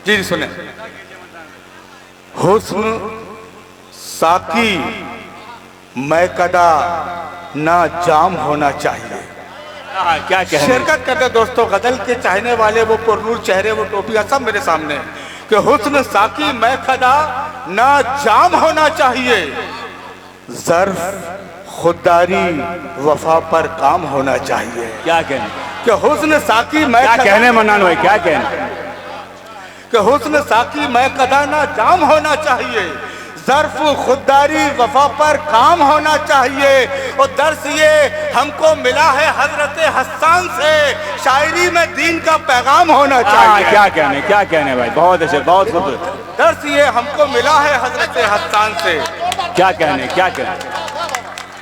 जी सुने। हुस्न साकी मैकदा ना जाम होना चाहिए। क्या कहने। शिरकत करते दोस्तों, गजल के चाहने वाले, वो पुरनूर चेहरे, वो टोपियां सब मेरे सामने हैं कि हुस्न साकी मैकदा ना जाम होना चाहिए, ज़र्फ खुददारी वफा पर काम होना चाहिए। क्या कहने कि हुस्न साकी क्या मैकदा, कहने मन्नान भाई, क्या कहने कि हुस्न साकी मैकदा ना जाम होना चाहिए, ज़र्फ खुददारी वफा पर काम होना चाहिए। और दर्स ये हमको मिला है हजरत हस्सान से, शायरी में दीन का पैगाम होना चाहिए। क्या कहने भाई, बहुत अच्छे, बहुत खूबसूरत। दर्स ये हमको मिला है हजरत हस्सान से। क्या कहने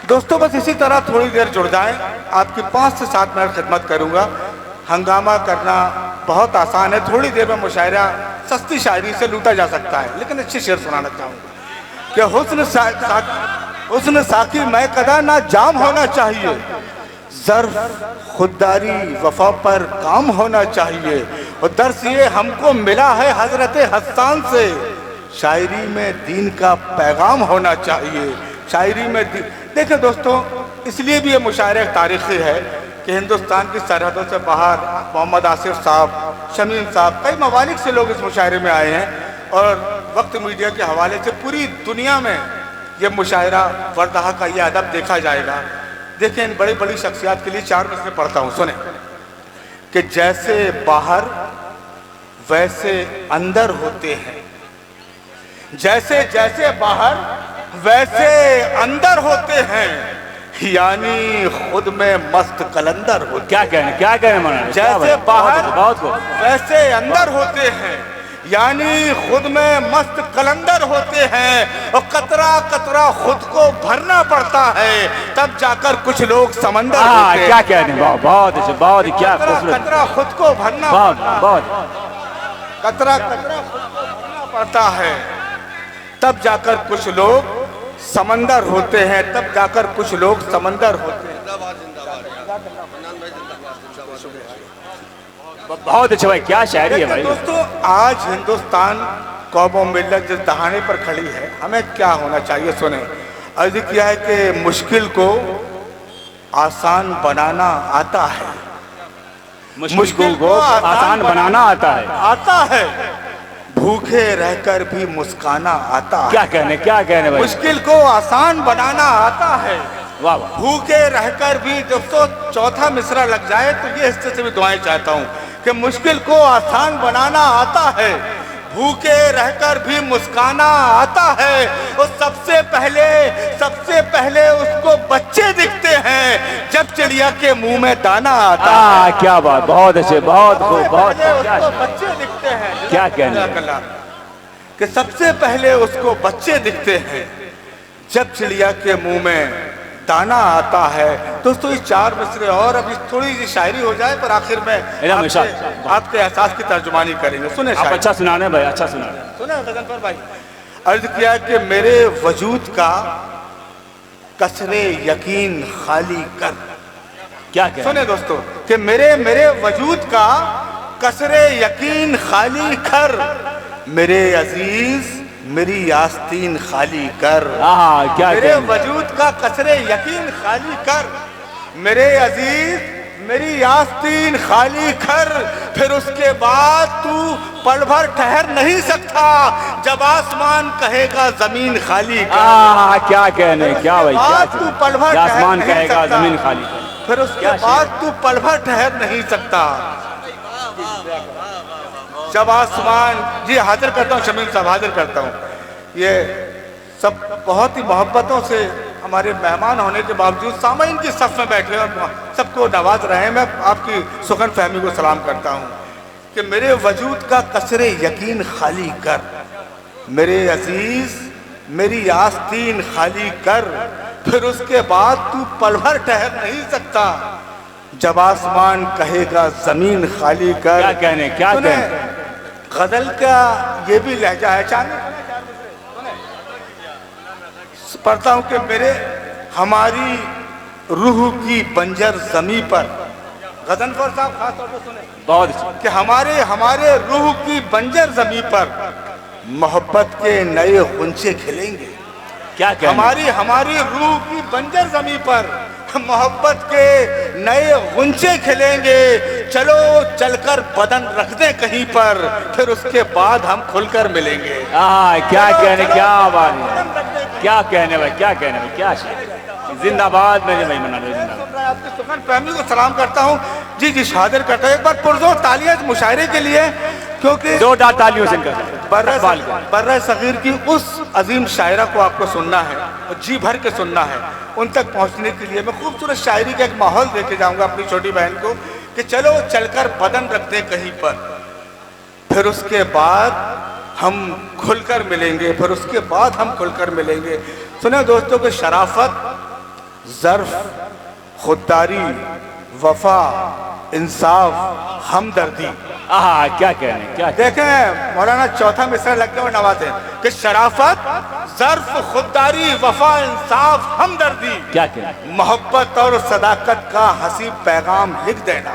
दोस्तों बस इसी तरह थोड़ी देर जुड़ जाएं, आपकी 5 से 7 मिनट खिदमत करूंगा। हंगामा करना बहुत आसान है, थोड़ी देर में मुशायरा सस्ती शायरी से लूटा जा सकता है, लेकिन अच्छी शेर सुनाना चाहूँगा कि हुस्न साकी मैकदा ना जाम होना चाहिए, ज़र्फ खुददारी वफा पर काम होना चाहिए। और दर्स ये हमको मिला है हजरत हस्सान से, शायरी में दीन का पैगाम होना चाहिए। शायरी में देखिए दोस्तों, इसलिए भी ये मुशायरा एक तारीख़ी है कि हिंदुस्तान की सरहदों से बाहर मोहम्मद आसिफ साहब, शमीम साहब, कई ममालिक से लोग इस मुशायरे में आए हैं। और वक्त मीडिया के हवाले से पूरी दुनिया में ये मुशायरा वर्दहा का ये अदब देखा जाएगा। देखिए इन बड़ी बड़ी शख्सियात के लिए 4 मिसरे पढ़ता हूँ, सुने कि जैसे बाहर वैसे अंदर होते हैं, जैसे जैसे बाहर वैसे अंदर होते हैं, यानी खुद में मस्त कलंदर होते। क्या कहने मन्नान, जैसे बाहर बहुत वैसे अंदर होते हैं, यानी खुद में मस्त कलंदर होते हैं। और कतरा कतरा खुद को भरना पड़ता है, तब जाकर कुछ लोग समंदर होते हैं। क्या कहने, बहुत अच्छे, बहुत क्या कतरा खुद को भरना कतरा कतरा खुद को भरना पड़ता है, तब जाकर कुछ लोग समंदर होते हैं, तब जाकर कुछ लोग समंदर होते हैं। बहुत अच्छा भाई, क्या शायरी है भाई। दोस्तों आज हिंदुस्तान कौम मिल्लत जिस दहाने पर खड़ी है, हमें क्या होना चाहिए सुने। अर्ज किया है कि मुश्किल को आसान बनाना आता है, मुश्किल को आसान बनाना आता है, भूखे रहकर भी मुस्काना आता है। क्या कहने भाई, मुश्किल को आसान बनाना आता है, वाह वाह। भूखे रहकर भी। दोस्तों चौथा मिसरा लग जाए तो ये हिस्से से भी दुआएं चाहता हूँ कि मुश्किल को आसान बनाना आता है, भूखे रहकर भी मुस्काना आता है। और सबसे पहले उसको बच्चे दिखते हैं, जब चिड़िया के मुंह में दाना आता है। क्या बात, बहुत अच्छे, बहुत खूब, बहुत उसको बच्चे दिखते हैं। क्या कहने कि सबसे पहले उसको बच्चे दिखते हैं, जब चिड़िया के मुंह में दाना आता है। दोस्तों ये 4 मिसरे और अभी थोड़ी सी शायरी हो जाए, पर आखिर में आपके एहसास की तर्जुमानी करेंगे। सुने आप अच्छा सुनाने भाई, अच्छा सुनाने। सुने गजनफर भाई। अर्ज किया कि मेरे वजूद का कसरे यकीन खाली कर। क्या सुने दोस्तों कि मेरे वजूद का कसरे यकीन खाली कर, मेरे अजीज मेरी आस्तीन खाली कर। क्या मेरे वजूद का कसरे यकीन खाली कर, मेरे अजीज मेरी आस्तीन खाली कर। फिर उसके बाद तू पल भर ठहर नहीं सकता, जब आसमान कहेगा जमीन खाली कर। क्या कहने, क्या भाई, तू पल भर आसमान कहेगा जमीन खाली कर, फिर उसके बाद तू पल भर ठहर नहीं सकता, जब आसमान। जी हाजिर करता हूँ शमीम साहब, हाजिर करता हूँ। ये सब बहुत ही मोहब्बतों से हमारे मेहमान होने के बावजूद सामाइन की सफ में बैठे और सबको नवाज रहे हैं। मैं आपकी सुखन फहमी को सलाम करता हूँ कि मेरे वजूद का कसरे यकीन खाली कर, मेरे अजीज मेरी आस्तीन खाली कर। फिर उसके बाद तू पल भर ठहर नहीं सकता, जब आसमान कहेगा जमीन खाली कर। क्या कहने गजल का ये भी लहजा है। चांद पढ़ता हूँ कि मेरे हमारी रूह की बंजर जमी पर गजनफर साहब खास तौर पर सुने बहुत अच्छी। कि हमारे रूह की बंजर जमीन पर मोहब्बत के नए गुंचे खिलेंगे। क्या कहने हमारी रूह की बंजर जमीन पर मोहब्बत के नए गुंचे खिलेंगे। चलो चलकर बदन रख दे कहीं पर, फिर उसके बाद हम खुलकर मिलेंगे। क्या कहने, क्या बात है, क्या कहने भाई, क्या कहने भाई, क्या शेर। जिंदाबाद मेरे भाई, मना लो जिंदाबाद। आपकी सुखन फहमी को सलाम करता हूँ। जी जी शादिर करता हूँ। एक बार पुरजोर तालियां इस मुशायरे के लिए, क्योंकि जोरदार तालियों से इनका बर्र सगीर की उस अजीम शायरा को आपको सुनना है और जी भर के सुनना है। उन तक पहुंचने के लिए मैं खूबसूरत शायरी का एक माहौल देके जाऊंगा अपनी छोटी बहन को कि चलो चलकर बदन रख दे कहीं पर, फिर उसके बाद हम खुलकर मिलेंगे, फिर उसके बाद हम खुलकर मिलेंगे। सुने दोस्तों कि शराफत, ज़र्फ, खुददारी, वफा, इंसाफ, हमदर्दी। क्या कहने, क्या देखें मौलाना चौथा मिसरा लग गया और नवाजे कि शराफत, ज़र्फ, खुददारी, वफा, इंसाफ, हमदर्दी। क्या कहने, मोहब्बत और सदाकत का हसीब पैगाम लिख देना।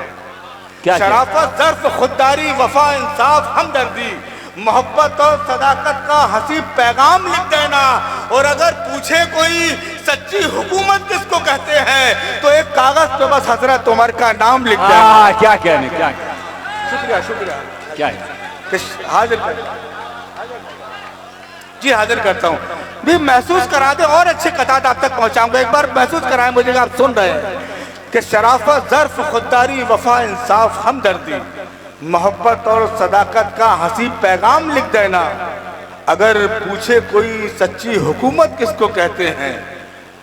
क्या शराफत, ज़र्फ, खुददारी, वफा, इंसाफ, हमदर्दी, मोहब्बत और सदाकत का हसीब पैगाम लिख देना। और अगर पूछे कोई सच्ची हुकूमत किसको कहते हैं, तो एक कागज पे बस हजरत उमर का नाम लिख देना। क्या कहने, क्या कहने, शुक्रिया शुक्रिया। क्या है? हाजिर कर जी हाजिर करता हूँ। भी महसूस करा दे और अच्छे कतार आप तक पहुँचाऊंगा। एक बार महसूस कराएं मुझे, आप सुन रहे हैं कि शराफत, ज़र्फ, खुददारी, वफा, इंसाफ, हमदर्दी, मोहब्बत और सदाकत का हसीब पैगाम लिख देना। अगर पूछे कोई सच्ची हुकूमत किसको कहते हैं,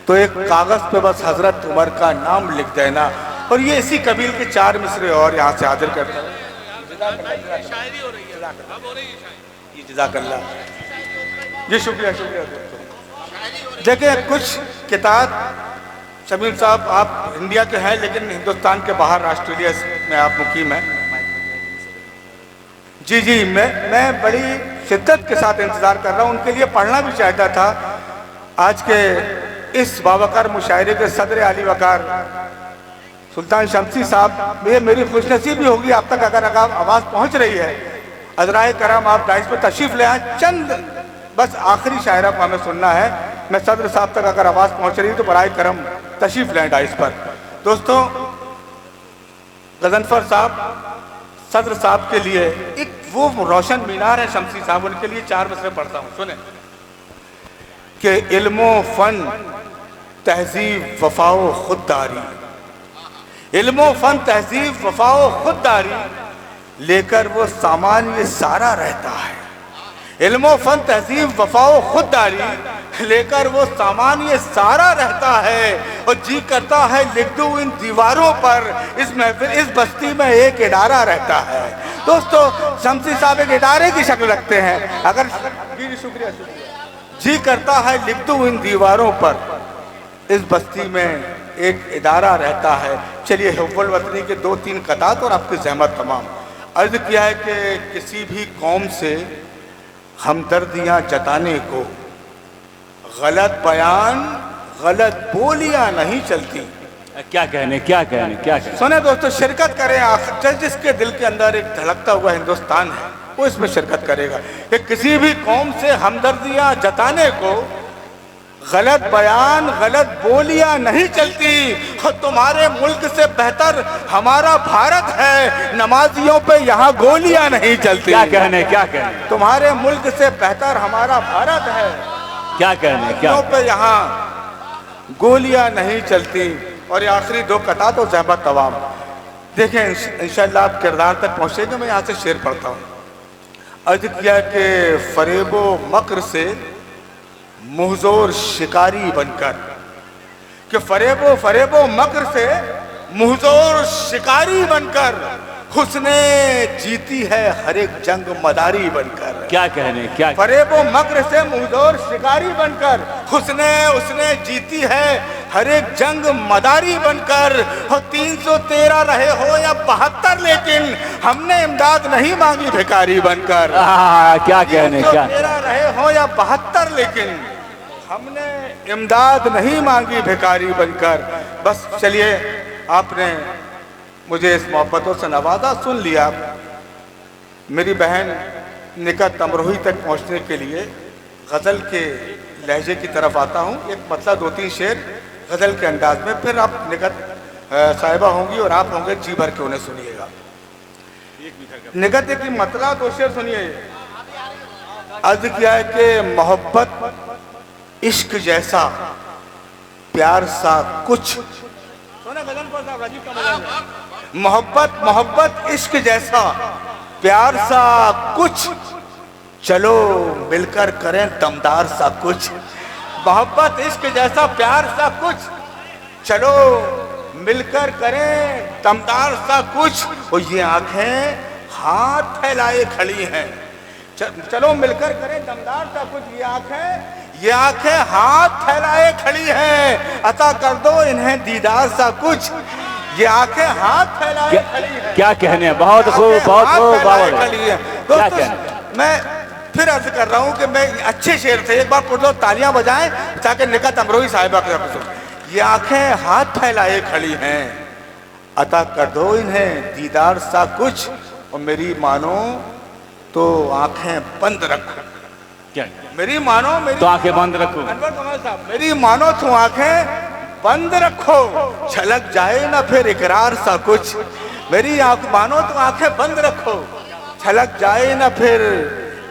तो एक कागज पे बस हजरत उमर का नाम लिख देना। और ये इसी कबील के 4 मिसरे और यहाँ से हाजिर करता हूँ। जी शुक्रिया शुक्रिया। देखिए कुछ किताब, शमीम साहब आप इंडिया के हैं लेकिन हिंदुस्तान के बाहर ऑस्ट्रेलिया में आप मुकीम हैं। जी जी मैं बड़ी शिद्दत के साथ इंतज़ार कर रहा हूँ, उनके लिए पढ़ना भी चाहता था। आज के इस बावकार मुशायरे के सदर आली वकार सुल्तान शमसी साहब, ये मेरी खुशनसीबी होगी आप तक अगर आवाज़ पहुँच रही है। अज़राए करम आप डाइस पर तशरीफ़ ले आए, चंद बस आखिरी शायरा को हमें सुनना है। मैं सदर साहब तक अगर आवाज़ पहुँच रही है तो बराए करम तशरीफ़ लें डाइस पर। दोस्तों गजनफर साहब सदर साहब के लिए एक वो रोशन मीनार है शमसी साहब, उनके लिए 4 मिसरे पढ़ता हूँ। सुने कि इल्मो फन, तहजीब, वफाओ, खुददारी, इल्मो फन, तहजीब, वफाओ, खुददारी लेकर वो सामान ये सारा रहता है। इल्मो फन, तहजीब, वफाओ, खुददारी लेकर वो सामान ये सारा रहता है। और जी करता है लिख दूं इन दीवारों पर, इस महफिल इस बस्ती में एक इदारा रहता है। दोस्तों शमसी साहब एक इदारे की शक्ल रखते हैं। अगर शुक्रिया जी करता है लिख दूं इन दीवारों पर, इस बस्ती में एक इदारा रहता है। चलिए हुब्बुल वतनी के 2-3 कतात और आपकी जहमत तमाम। अर्ज किया है कि किसी भी कौम से हमदर्दियाँ जताने को गलत बयान, गलत बोलियाँ नहीं चलती। क्या कहने, क्या कहने, क्या कहने। सुने दोस्तों, शिरकत करें आप। जिसके दिल के अंदर एक धड़कता हुआ हिंदुस्तान है वो इसमें शिरकत करेगा कि किसी भी कौम से हमदर्दियाँ जताने को गलत बयान, गलत बोलियां नहीं चलती। और तुम्हारे मुल्क से बेहतर हमारा भारत है, नमाजियों पे यहाँ गोलियां नहीं चलती। क्या कहने, क्या कहने। तुम्हारे मुल्क से बेहतर हमारा भारत है, क्या कहने, क्या पे यहाँ गोलियां नहीं चलती। और ये आखिरी 2 कता तो ज़हमत तवाम। देखें इंशाअल्लाह आप किरदार तक पहुँचेंगे। मैं यहाँ से शेर पढ़ता हूँ। अर्ज किया कि फरेबो मकर से मुहजोर शिकारी बनकर, कि फरेबो मकर से मुहजोर शिकारी बनकर, हुस्ने जीती है हर एक जंग मदारी बनकर। क्या कहने, क्या फरेबो मकर से मुहजोर शिकारी बनकर, उसने जीती है हर एक जंग मदारी बनकर। और 313 रहे हो या 72, लेकिन हमने इमदाद नहीं मांगी भिखारी बनकर। क्या कहने, क्या 313 रहे हो या 72, लेकिन हमने इमदाद नहीं मांगी भिखारी बनकर। बस चलिए आपने मुझे इस मोहब्बतों से नवाजा। सुन लिया। मेरी बहन निकट अमरोही तक पहुंचने के लिए गज़ल के लहजे की तरफ आता हूं। एक मतलब 2-3 शेर गज़ल के अंदाज में, फिर आप निकट साहिबा होंगी और आप होंगे जी भर के उन्हें सुनिएगा। निकट एक मतला 2 शेर सुनिए। अर्ज किया है कि मोहब्बत इश्क जैसा प्यार सा कुछ, मोहब्बत मोहब्बत इश्क जैसा प्यार सा कुछ, चलो मिलकर करें दमदार सा कुछ। मोहब्बत इश्क जैसा प्यार सा कुछ, चलो मिलकर करें दमदार सा कुछ। और ये आंखें हाथ फैलाए खड़ी हैं, चलो मिलकर करें दमदार सा कुछ। ये आंखें हाथ फैलाए खड़ी हैं, अता कर दो इन्हें दीदार सा कुछ। ये आंखें हाथ फैलाए खड़ी हैं। क्या कहने हैं, बहुत खूब, बहुत खूब, दोस्तों मैं फिर अर्ज कर रहा हूँ कि मैं अच्छे शेर थे, एक बार पुरजोर तालियां बजाएं ताकि निकट अमरोही साहिबा के तरफ। ये आंखें हाथ फैलाए खड़ी हैं, अता कर दो इन्हें दीदार सा कुछ। और मेरी मानो तो आंखें बंद रखो। क्या मेरी मानो, मेरी तो आंखें बंद रखो। अनवर कमाल साहब, मेरी मानो तो आंखें बंद रखो, छलक जाए ना फिर इकरार सा कुछ। मेरी मानो तो आंखें बंद रखो, छलक जाए ना फिर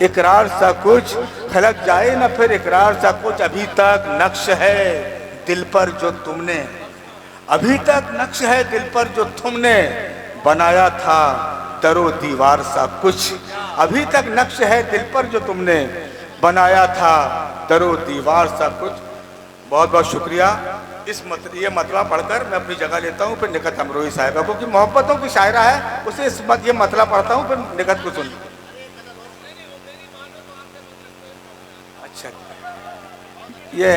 इकरार सा कुछ, छलक जाए ना फिर इकरार सा कुछ। अभी तक नक्श है दिल पर जो तुमने, अभी तक नक्श है दिल पर जो तुमने बनाया था दरो दीवार सा कुछ। अभी तक नक्श है दिल पर जो तुमने बनाया था दरो दीवार सा कुछ। बहुत बहुत शुक्रिया। ये मतला पढ़कर मैं अपनी जगह लेता हूँ, फिर निकट अमरोही साहिबा को, कि मोहब्बतों की शायरा है उसे ये मतला पढ़ता हूँ, फिर निकट को सुन। अच्छा ये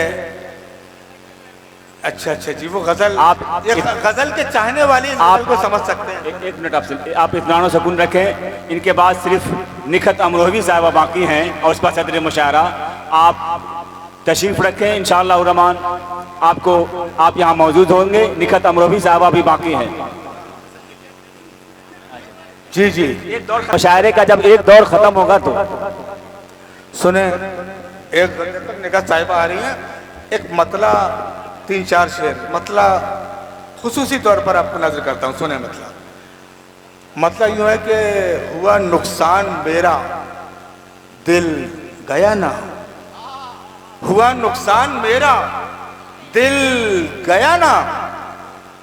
अच्छा जी, वो गजल आप गजल के चाहने वाली आपको समझ सकते हैं। एक मिनट आप इत्मीनान सुकून रखें। इनके बाद सिर्फ निखत अमरोही साहिबा बाकी हैं और उस पर सदर मुशायरा। आप तशरीफ रखें, इंशाअल्लाह रहमान आप यहाँ मौजूद होंगे। निखत अमरोही साहिबा भी बाकी हैं। जी मुशायरे का जब एक दौर खत्म होगा तो सुने। एक निकट साहिबा आ रही है, एक मतला 3-4 शेर मतला खुसूसी तौर पर आपको नजर करता हूँ। सुने मतला यूं है कि हुआ नुकसान मेरा दिल गया ना, हुआ नुकसान मेरा दिल गया ना,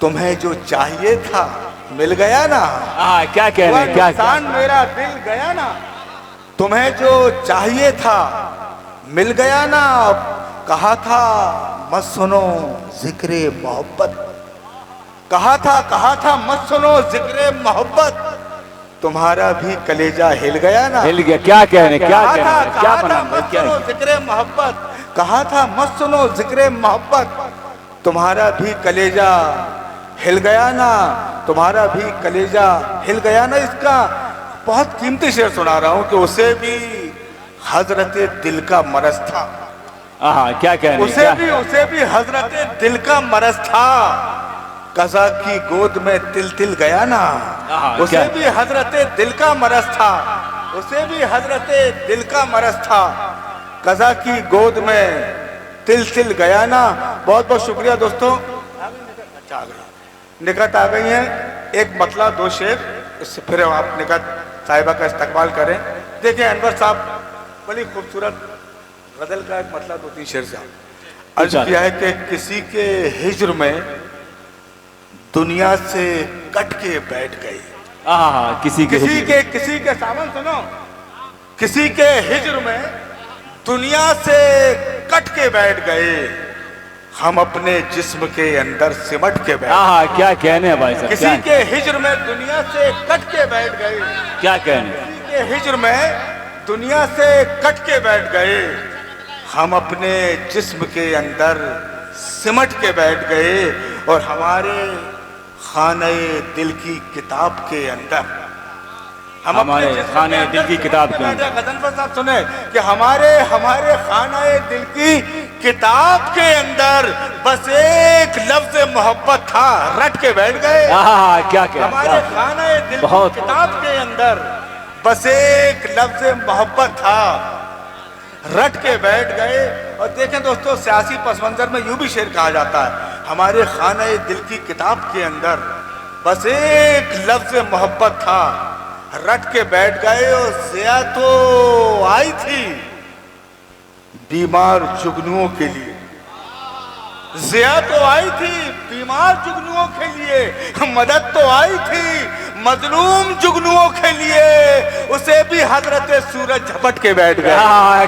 तुम्हें जो चाहिए था मिल गया ना। क्या कह रहे हैं, क्या नुकसान मेरा दिल गया ना, तुम्हें जो चाहिए था मिल गया ना। कहा था मत सुनो जिक्रे मोहब्बत, कहा था मत सुनो जिक्रे मोहब्बत, तुम्हारा भी कलेजा हिल गया ना। हिल गया, क्या कह रहे हैं, क्या कह रहे हैं, क्या मत सुनो जिक्रे मोहब्बत, कहा था मत सुनो जिक्रे मोहब्बत, तुम्हारा भी कलेजा हिल गया ना, तुम्हारा भी कलेजा हिल गया ना। इसका बहुत कीमती शेर सुना रहा हूँ कि उसे भी हजरत दिल का मरज था। क्या कह रहे हैं, उसे भी हजरत दिल का मरज था, कज़ा की गोद में तिल तिल गया ना। उसे भी हजरत दिल का मरज था, उसे भी हजरत दिल का मरज था, कज़ा की गोद में तिल तिल गया ना। बहुत बहुत शुक्रिया दोस्तों। अच्छा निकट आ गई हैं, एक मतला 2 शेर, इससे फिर आप निकट साहिबा का इस्तकबाल करें। देखिए अनवर साहब बड़ी खूबसूरत गजल का एक मतलब 2-3 शेर से अर्ज किया है कि किसी के हिज्र में दुनिया से कट के बैठ गए। किसी के सामन सुनो, किसी के हिज्र में दुनिया से कट के बैठ गए, हम अपने जिस्म के अंदर सिमट के बैठ। क्या कहने हैं भाई साहब, किसी के हिज्र में दुनिया से कट के बैठ गए, क्या कहने, किसी के हिज्र में दुनिया से कट के बैठ गए, हम अपने जिस्म के अंदर सिमट के बैठ गए, और हमारे खाने दिल की किताब के अंदर, हम हमारे अपने जिस्म खाने के अंदर दिल की किताब के बैठे अंदर। गजनफर साहब सुने कि हमारे खाने दिल की किताब के अंदर बस एक लफ्ज मोहब्बत था, रट के बैठ गए। क्या क्या हमारे खाने दिल की बहुत। किताब के अंदर बस एक लफ्ज मोहब्बत था, रट के बैठ गए। और देखें दोस्तों, सियासी पस मंजर में यूं भी शेर कहा जाता है, हमारे खाने दिल की किताब के अंदर बस एक लफ्ज मोहब्बत था, रट के बैठ गए। और ज़िया तो आई थी बीमार जुगनुओं के लिए, ज़िया तो आई थी बीमार जुगनुओं के लिए, मदद तो आई थी मजलूम जुगनुओं के लिए, उसे भी हजरत सूरज झपट के बैठ गए।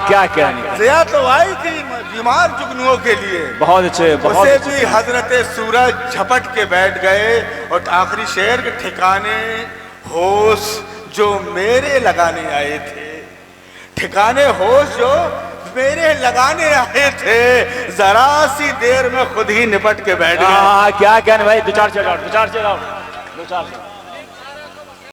क्या क्या नहीं। ज़िया तो आई थी बीमार जुगनुओं के लिए, बहुत अच्छे, बहुत उसे अच्छे। भी हजरत सूरज झपट के बैठ गए। और आखिरी शेर के ठिकाने होश जो मेरे लगाने आए थे, ठिकाने होश जो मेरे लगाने आए थे, जरा सी देर में खुद ही निपट के बैठ गए। क्या क्या नहीं भाई, दो चार चेयर आउट, दो चार चेयर आउट, दो चार